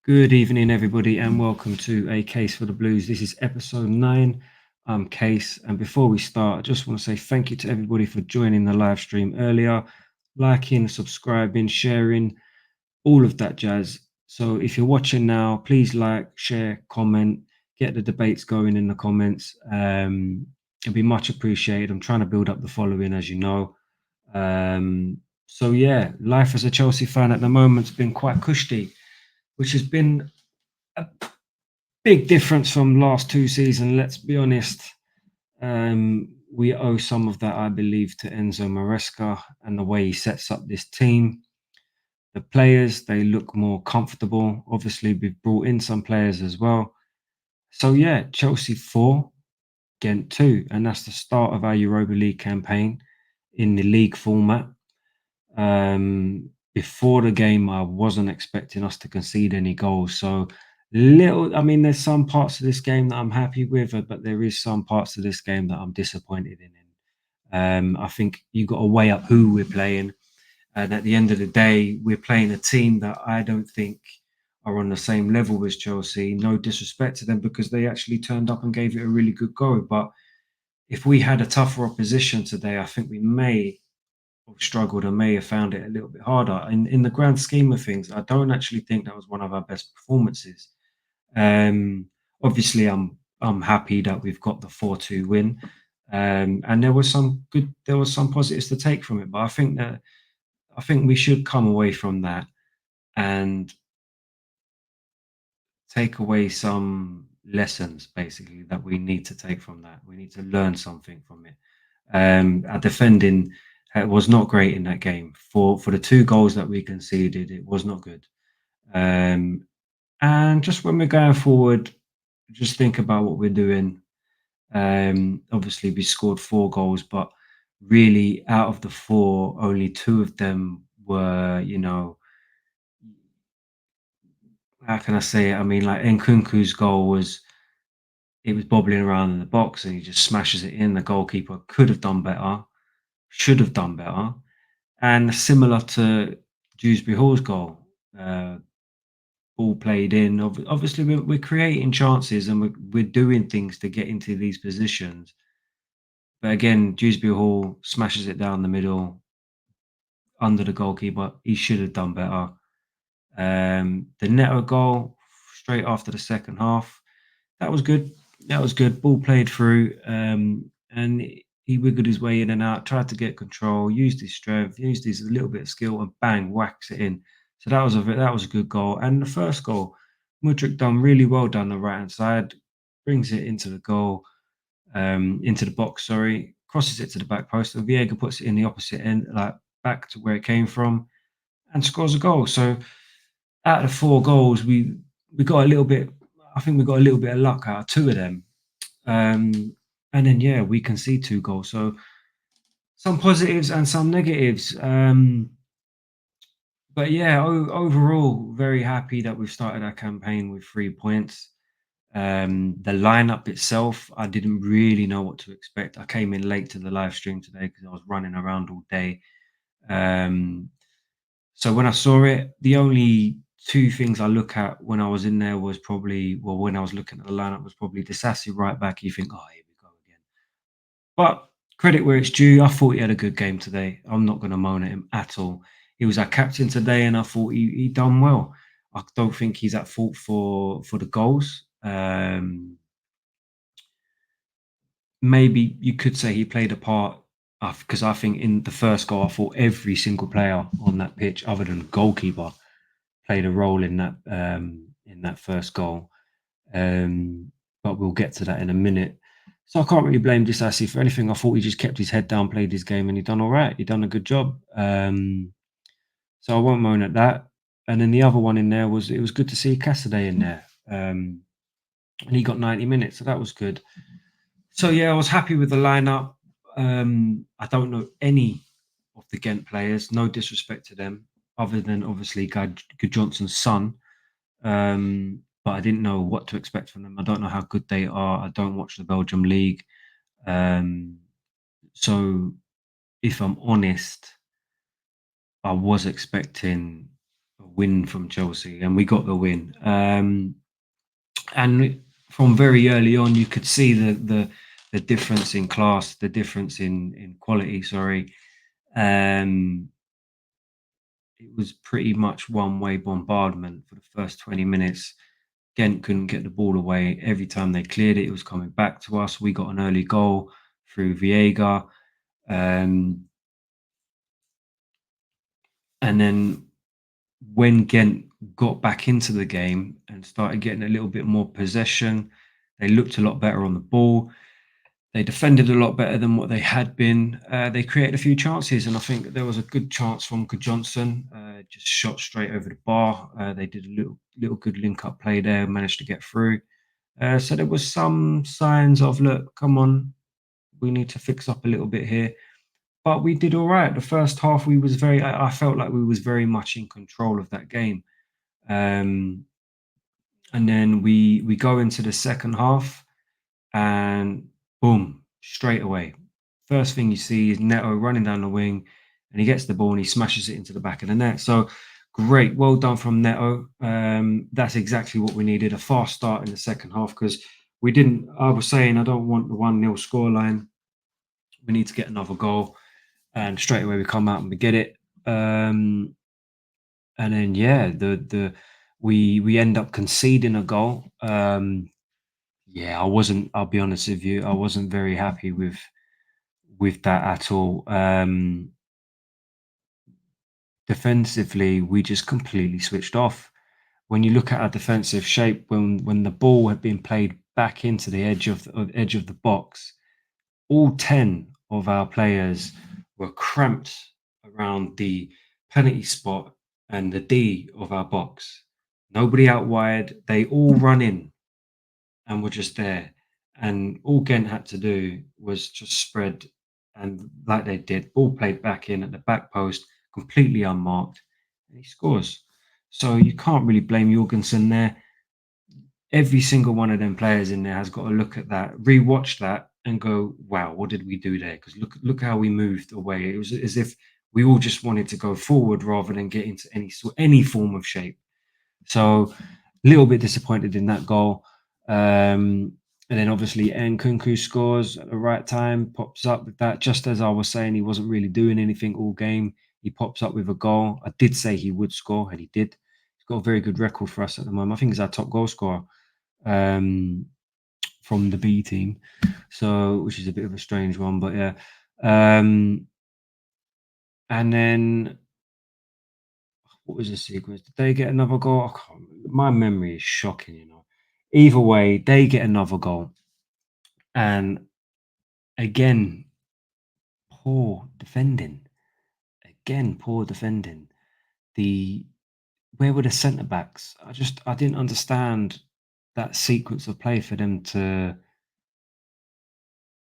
Good evening, everybody, and welcome to A Case for the Blues. This is episode 9. I'm Case, and before we start, I just want to say thank you to everybody for joining the live stream earlier, liking, subscribing, sharing, all of that jazz. So if you're watching now, please like, share, comment, get the debates going in the comments. It'd be much appreciated. I'm trying to build up the following, as you know. So yeah, life as a Chelsea fan at the moment's been quite cushy, which has been a big difference from last two seasons. Let's be honest. We owe some of that, I believe, to Enzo Maresca and the way he sets up this team. The players, they look more comfortable. Obviously, we've brought in some players as well. So yeah, Chelsea 4, Gent 2, and that's the start of our Europa League campaign in the league format. Before the game, I wasn't expecting us to concede any goals. So I mean, there's some parts of this game that I'm happy with, but there is some parts of this game that I'm disappointed in. I think you got to weigh up who we're playing, and at the end of the day, we're playing a team that I don't think are on the same level as Chelsea. No disrespect to them because they actually turned up and gave it a really good go. But if we had a tougher opposition today, I think we may have struggled and may have found it a little bit harder. In the grand scheme of things, I don't actually think that was one of our best performances. Um, Obviously, I'm happy that we've got the 4-2 win, and there was some positives to take from it. But I think we should come away from that and take away some lessons, basically, that we need to take from that. We need to learn something from it. Our defending was not great in that game. For the two goals that we conceded, it was not good. Um, and just when we're going forward, just think about what we're doing. Obviously, we scored 4 goals, but really, out of the four, only two of them were, how can I say it? I mean, like Nkunku's goal was it was bobbling around in the box and he just smashes it in. The goalkeeper could have done better, should have done better. And similar to Dewsbury Hall's goal, uh, ball played in. Obviously, we're creating chances and we're doing things to get into these positions. But again, Dewsbury Hall smashes it down the middle under the goalkeeper. He should have done better. The Neto goal straight after the second half, that was good. That was good. Ball played through, and he wiggled his way in and out, tried to get control, used his strength, used his little bit of skill, and bang, whacks it in. So that was a good goal. And the first goal, Mudryk done really well down the right hand side, brings it into the goal, into the box. Sorry, crosses it to the back post, and Viega puts it in the opposite end, like back to where it came from, and scores a goal. So out of the 4 goals, we got a little bit. I think we got a little bit of luck out of two of them. And then yeah, we concede 2 goals. So some positives and some negatives. But yeah, overall, very happy that we've started our campaign with 3 points. The lineup itself, I didn't really know what to expect. I came in late to the live stream today because I was running around all day. Um, so when I saw it, the only two things I look at when I was in there was probably, well, when I was looking at the lineup was probably Disassi right back. You think, oh, here we go again. But credit where it's due. I thought he had a good game today. I'm not going to moan at him at all. He was our captain today, and I thought he done well. I don't think he's at fault for the goals. Maybe you could say he played a part because I think in the first goal, I thought every single player on that pitch, other than the goalkeeper, played a role in that first goal. But we'll get to that in a minute. So I can't really blame Disassi for anything. I thought he just kept his head down, played his game, and he done all right. He done a good job. So I won't moan at that. And then the other one in there was it was good to see Cassidy in there. And he got 90 minutes, so that was good. So yeah, I was happy with the lineup. I don't know any of the Ghent players. No disrespect to them, other than obviously Good Johnson's son. But I didn't know what to expect from them. I don't know how good they are. I don't watch the Belgium league. Um, so if I'm honest, I was expecting a win from Chelsea, and we got the win. And from very early on, you could see the difference in class, the difference in quality. Sorry, um, it was pretty much one-way bombardment for the first 20 minutes. Gent couldn't get the ball away. Every time they cleared it, it was coming back to us. We got an early goal through Viega. Um, and then when Gent got back into the game and started getting a little bit more possession, they looked a lot better on the ball. They defended a lot better than what they had been. They created a few chances, and I think there was a good chance from Johnson, just shot straight over the bar. They did a little good link up play there, managed to get through. So there was some signs of, look, come on, we need to fix up a little bit here. But we did all right. The first half, we was very. I felt like we was very much in control of that game. Um, and then we go into the second half, and boom, straight away. First thing you see is Neto running down the wing, and he gets the ball and he smashes it into the back of the net. So great, well done from Neto. That's exactly what we needed, a fast start in the second half, because we didn't. I was saying I don't want the 1-0 scoreline. We need to get another goal, and straight away we come out and we get it. And then yeah, we end up conceding a goal. Yeah, I wasn't. I'll be honest with you, I wasn't very happy with that at all. Defensively, we just completely switched off. When you look at our defensive shape, when the ball had been played back into the edge of the box, all 10 of our players were cramped around the penalty spot and the D of our box. Nobody out wide. They all run in and were just there. And all Gent had to do was just spread, and like they did, ball played back in at the back post, completely unmarked, and he scores. So you can't really blame Jorgensen there. Every single one of them players in there has got to look at that, rewatch that, and go, "Wow, what did we do there?" Because look how we moved away. It was as if we all just wanted to go forward rather than get into any form of shape. So a little bit disappointed in that goal. And then obviously Nkunku scores at the right time, pops up with that. Just as I was saying, he wasn't really doing anything all game. He pops up with a goal. I did say he would score, and he did. He's got a very good record for us at the moment. I think he's our top goal scorer um, from the B team. So, which is a bit of a strange one, but yeah. And then what was the sequence? Did they get another goal? My memory is shocking, you know. Either way, they get another goal. And again, poor defending. Again, poor defending. The Where were the centre backs? I didn't understand that sequence of play for them to.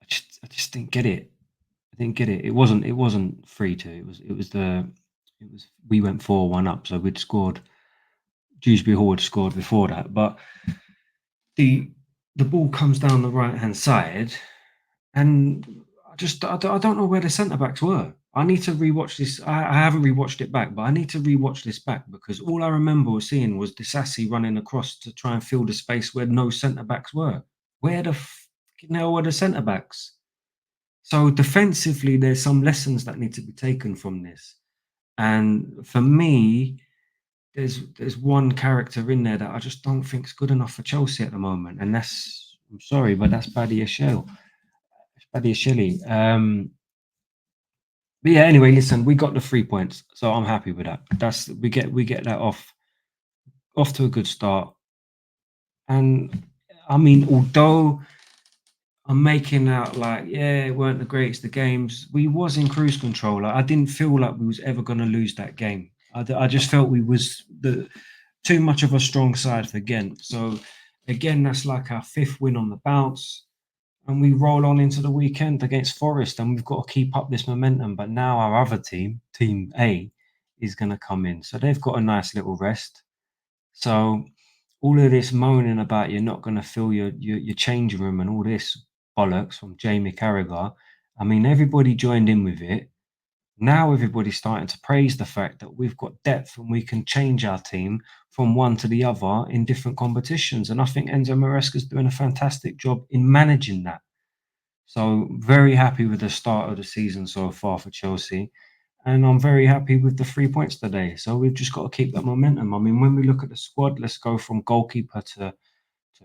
I just didn't get it. I didn't get it. It wasn't 3-2. It was we went 4-1 up, so we'd scored. Dewsbury Hall had scored before that, but the the ball comes down the right hand side, and I don't know where the centre backs were. I need to rewatch this. I haven't rewatched it back, but I need to rewatch this back, because all I remember seeing was Disassi running across to try and fill the space where no centre backs were. Where the hell were the centre backs? So defensively, there's some lessons that need to be taken from this. And for me, there's one character in there that I just don't think is good enough for Chelsea at the moment, and that's, I'm sorry, but that's Paddy Ashell. Paddy Ashili. But yeah, anyway, listen, we got the 3 points, so I'm happy with that. We get that off to a good start. And I mean, although I'm making out like, yeah, it weren't the greatest of games, we was in cruise control. Like, I didn't feel like we was ever going to lose that game. I just felt we was too much of a strong side for Ghent. So again, that's like our fifth win on the bounce, and we roll on into the weekend against Forest, and we've got to keep up this momentum. But now our other team, Team A, is going to come in, so they've got a nice little rest. So all of this moaning about you're not going to fill your change room and all this bollocks from Jamie Carragher, I mean, everybody joined in with it. Now everybody's starting to praise the fact that we've got depth and we can change our team from one to the other in different competitions. And I think Enzo Maresca's doing a fantastic job in managing that. So very happy with the start of the season so far for Chelsea. And I'm very happy with the 3 points today. So we've just got to keep that momentum. I mean, when we look at the squad, let's go from goalkeeper to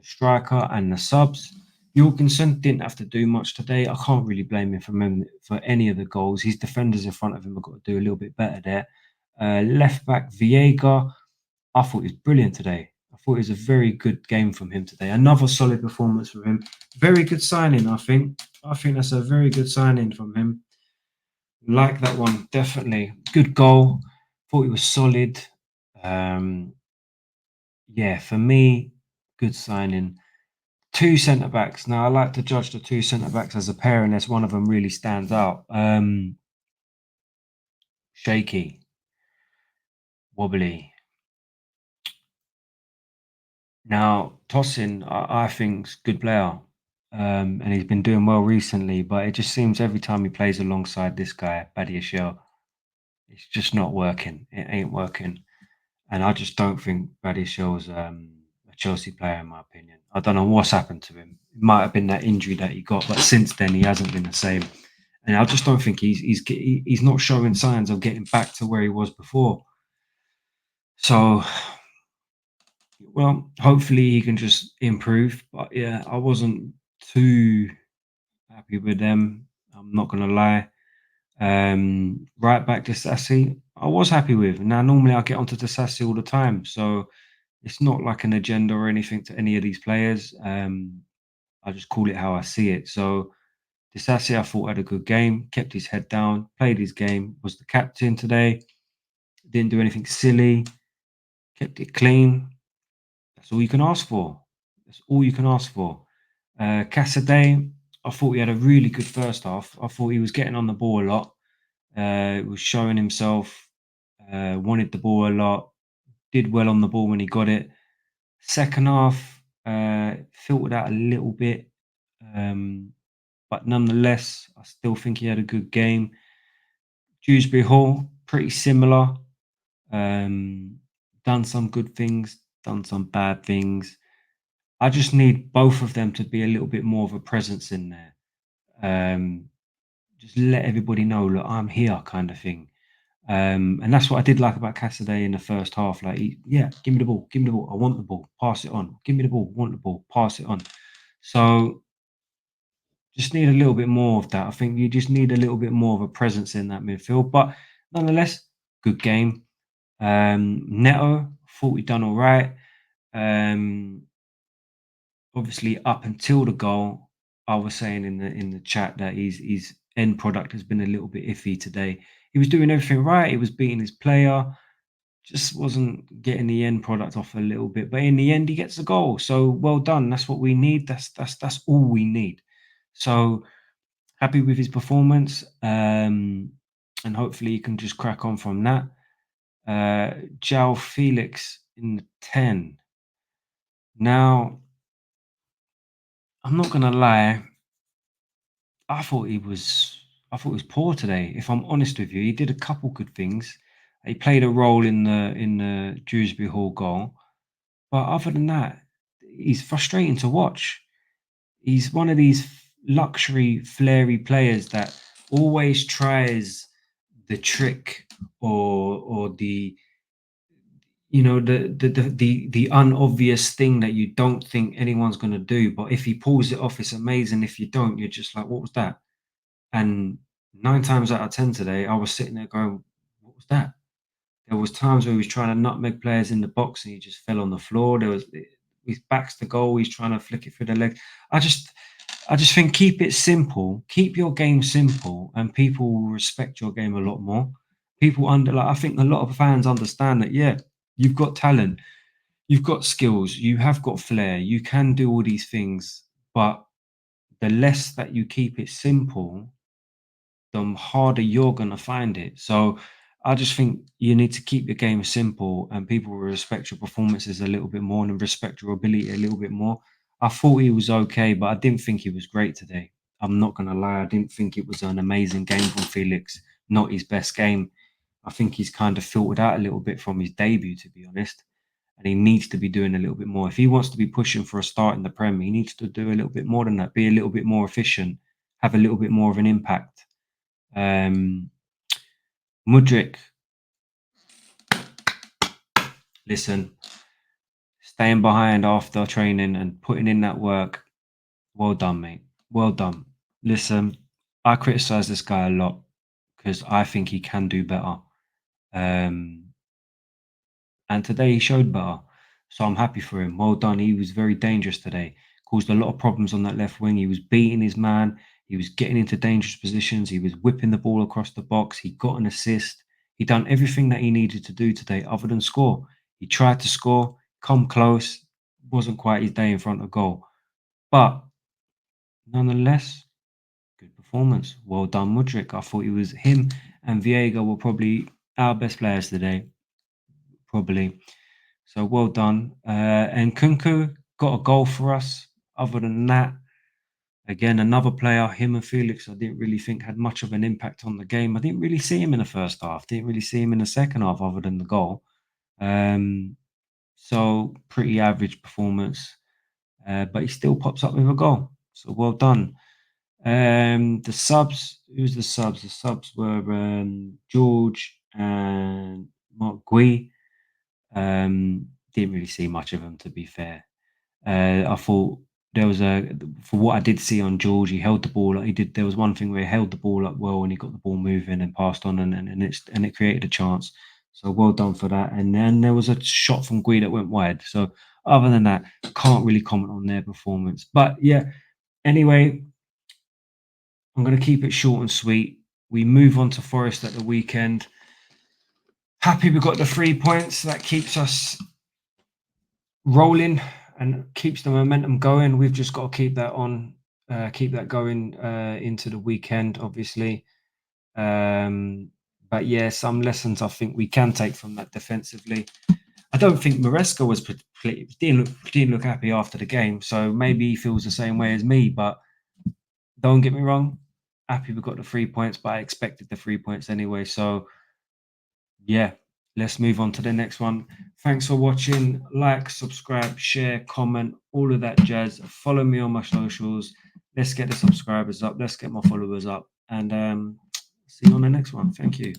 striker and the subs. Jorgensen didn't have to do much today. I can't really blame him for any of the goals. His defenders in front of him have got to do a little bit better there. Left back Viega, I thought he was brilliant today. I thought it was a very good game from him today. Another solid performance from him. Very good signing, I think. I think that's a very good signing from him. Like that one, definitely. Good goal. Thought he was solid. Um, yeah, for me, good signing. Two centre backs. Now, I like to judge the two centre backs as a pair, unless one of them really stands out. Shaky, wobbly. Now, Tosin, I think's a good player, and he's been doing well recently. But it just seems every time he plays alongside this guy, Badiashile, it's just not working. It ain't working, and I just don't think Badiashile's a Chelsea player, in my opinion. I don't know what's happened to him. It might have been that injury that he got, but since then he hasn't been the same. And I just don't think he's not showing signs of getting back to where he was before. So, well, hopefully he can just improve. But yeah, I wasn't too happy with them. I'm not gonna lie. Right back to Sassy, I was happy with. Now normally I get onto the Sassy all the time, so it's not like an agenda or anything to any of these players. I just call it how I see it. So Disassi, I thought had a good game, kept his head down, played his game, was the captain today, didn't do anything silly, kept it clean. That's all you can ask for. That's all you can ask for. Casaday, I thought he had a really good first half. I thought he was getting on the ball a lot, was showing himself, wanted the ball a lot, did well on the ball when he got it. Second half, filtered out a little bit, but nonetheless, I still think he had a good game. Dewsbury Hall, pretty similar. Um, done some good things, done some bad things. I just need both of them to be a little bit more of a presence in there. Um, just let everybody know, look, I'm here, kind of thing. And that's what I did like about Cassidy in the first half. Like, yeah, give me the ball, give me the ball. I want the ball, pass it on. Give me the ball, want the ball, pass it on. So just need a little bit more of that. I think you just need a little bit more of a presence in that midfield. But nonetheless, good game. Neto, thought we done all right. Um, obviously, up until the goal, I was saying in the chat that his end product has been a little bit iffy today. He was doing everything right. He was beating his player, just wasn't getting the end product off a little bit. But in the end, he gets the goal. So well done. That's what we need. That's all we need. So happy with his performance, and hopefully he can just crack on from that. João Felix in the 10. Now, I'm not gonna lie, I thought he was he was poor today. If I'm honest with you, he did a couple good things. He played a role in the Dewsbury Hall goal, but other than that, he's frustrating to watch. He's one of these luxury, flary players that always tries the trick or the the unobvious thing that you don't think anyone's going to do, but if he pulls it off, it's amazing. If you don't, you're just like, what was that? And 9 times out of 10 today, I was sitting there going, what was that? There was times where he was trying to nutmeg players in the box and he just fell on the floor. There was his back's the goal, he's trying to flick it through the leg. I just think keep it simple, keep your game simple, and people will respect your game a lot more. People I think a lot of fans understand that, yeah, you've got talent, you've got skills, you have got flair, you can do all these things, but the less that you keep it simple, the harder you're going to find it. So I just think you need to keep your game simple and people will respect your performances a little bit more and respect your ability a little bit more. I thought he was okay, but I didn't think he was great today. I'm not going to lie. I didn't think it was an amazing game from Felix. not his best game. I think he's kind of filtered out a little bit from his debut, to be honest. And he needs to be doing a little bit more. If he wants to be pushing for a start in the Prem, he needs to do a little bit more than that, be a little bit more efficient, have a little bit more of an impact. Mudryk, listen, staying behind after training and putting in that work. Well done, mate. Well done. Listen, I criticize this guy a lot because I think he can do better. Um, and today he showed better. So I'm happy for him. Well done. He was very dangerous today. Caused a lot of problems on that left wing. He was beating his man. He was getting into dangerous positions. He was whipping the ball across the box. He got an assist. He done everything that he needed to do today other than score. He tried to score, come close. Wasn't quite his day in front of goal. But nonetheless, good performance. Well done, Mudryk. I thought him and Viega were probably our best players today. Probably. So well done. And Kunku got a goal for us. Other than that, again, another player, him and Felix, I didn't really think had much of an impact on the game. I didn't really see him in the first half. Didn't really see him in the second half other than the goal. So pretty average performance. But he still pops up with a goal. So well done. The subs, who's the subs? The subs were George and Mark Gui. Didn't really see much of him, to be fair. I thought there was for what I did see on George, he held the ball. He did. There was one thing where he held the ball up well and he got the ball moving and passed on, and it created a chance. So well done for that. And then there was a shot from Gui that went wide. So other than that, can't really comment on their performance. But yeah, anyway, I'm going to keep it short and sweet. We move on to Forest at the weekend. Happy we got the 3 points. That keeps us rolling and keeps the momentum going. We've just got to keep that on, keep that going into the weekend, obviously. But yeah, some lessons I think we can take from that defensively. I don't think Maresca didn't look happy after the game, so maybe he feels the same way as me. But don't get me wrong, happy we got the 3 points, but I expected the 3 points anyway. So yeah, let's move on to the next one. Thanks for watching. Like, subscribe, share, comment, all of that jazz. Follow me on my socials. Let's get the subscribers up. Let's get my followers up. And see you on the next one. Thank you.